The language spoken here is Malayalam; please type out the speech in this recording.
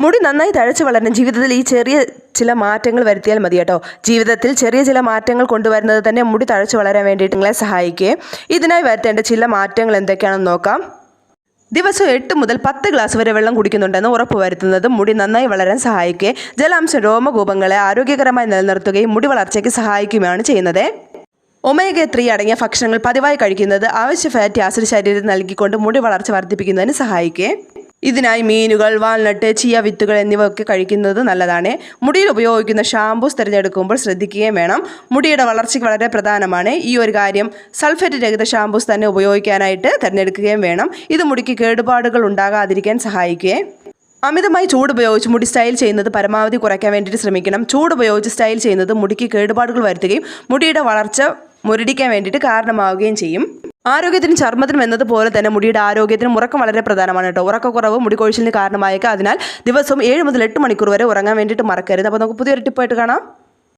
മുടി നന്നായി തഴച്ചു വളരണം ജീവിതത്തിൽ ഈ ചെറിയ ചില മാറ്റങ്ങൾ വരുത്തിയാൽ മതി കേട്ടോ. ജീവിതത്തിൽ ചെറിയ ചില മാറ്റങ്ങൾ കൊണ്ടുവരുന്നത് തന്നെ മുടി തഴച്ചു വളരാൻ വേണ്ടിയിട്ട് നിങ്ങളെ സഹായിക്കുകയും ഇതിനായി വരുത്തേണ്ട ചില മാറ്റങ്ങൾ എന്തൊക്കെയാണെന്ന് നോക്കാം. ദിവസവും 8 മുതൽ 10 ഗ്ലാസ് വരെ വെള്ളം കുടിക്കുന്നുണ്ടെന്ന് ഉറപ്പുവരുത്തുന്നത് മുടി നന്നായി വളരാൻ സഹായിക്കുകയും ജലാംശം രോമകൂപങ്ങളെ ആരോഗ്യകരമായി നിലനിർത്തുകയും മുടി വളർച്ചയ്ക്ക് സഹായിക്കുകയാണ് ചെയ്യുന്നത്. ഒമേഗ 3 അടങ്ങിയ ഭക്ഷണങ്ങൾ പതിവായി കഴിക്കുന്നത് ആവശ്യ ഫാറ്റി ആസിഡ് ശരീരത്തിൽ നൽകിക്കൊണ്ട് മുടി വളർച്ച വർദ്ധിപ്പിക്കുന്നതിന് സഹായിക്കുകയും ഇതിനായി മീനുകൾ, വാൾനട്ട്, ചിയ വിത്തുകൾ എന്നിവയൊക്കെ കഴിക്കുന്നത് നല്ലതാണ്. മുടിയിൽ ഉപയോഗിക്കുന്ന ഷാംപൂസ് തിരഞ്ഞെടുക്കുമ്പോൾ ശ്രദ്ധിക്കുകയും വേണം. മുടിയുടെ വളർച്ചയ്ക്ക് വളരെ പ്രധാനമാണ് ഈ ഒരു കാര്യം. സൾഫേറ്റ് രഹിത ഷാംപൂസ് തന്നെ ഉപയോഗിക്കാനായിട്ട് തിരഞ്ഞെടുക്കുകയും വേണം. ഇത് മുടിക്ക് കേടുപാടുകൾ ഉണ്ടാകാതിരിക്കാൻ സഹായിക്കുകയും അമിതമായി ചൂട് ഉപയോഗിച്ച് മുടി സ്റ്റൈൽ ചെയ്യുന്നത് പരമാവധി കുറയ്ക്കാൻ വേണ്ടിയിട്ട് ശ്രമിക്കണം. ചൂട് ഉപയോഗിച്ച് സ്റ്റൈൽ ചെയ്യുന്നത് മുടിക്ക് കേടുപാടുകൾ വരുത്തുകയും മുടിയുടെ വളർച്ച മുരടിക്കാൻ വേണ്ടിയിട്ട് കാരണമാവുകയും ചെയ്യും. ആരോഗ്യത്തിനും ചർമ്മത്തിനും എന്നതുപോലെ തന്നെ മുടിയുടെ ആരോഗ്യത്തിനും ഉറക്കം വളരെ പ്രധാനമാണ് കേട്ടോ. ഉറക്കക്കുറവ് മുടി കൊഴിച്ചിലിന് കാരണമായേക്കാം. അതിനാൽ ദിവസവും 7 മുതൽ 8 മണിക്കൂർ വരെ ഉറങ്ങാൻ വേണ്ടിയിട്ട് മറക്കരുത്. അപ്പോൾ നമുക്ക് പുതിയൊരു ടിപ്പായിട്ട് കാണാം.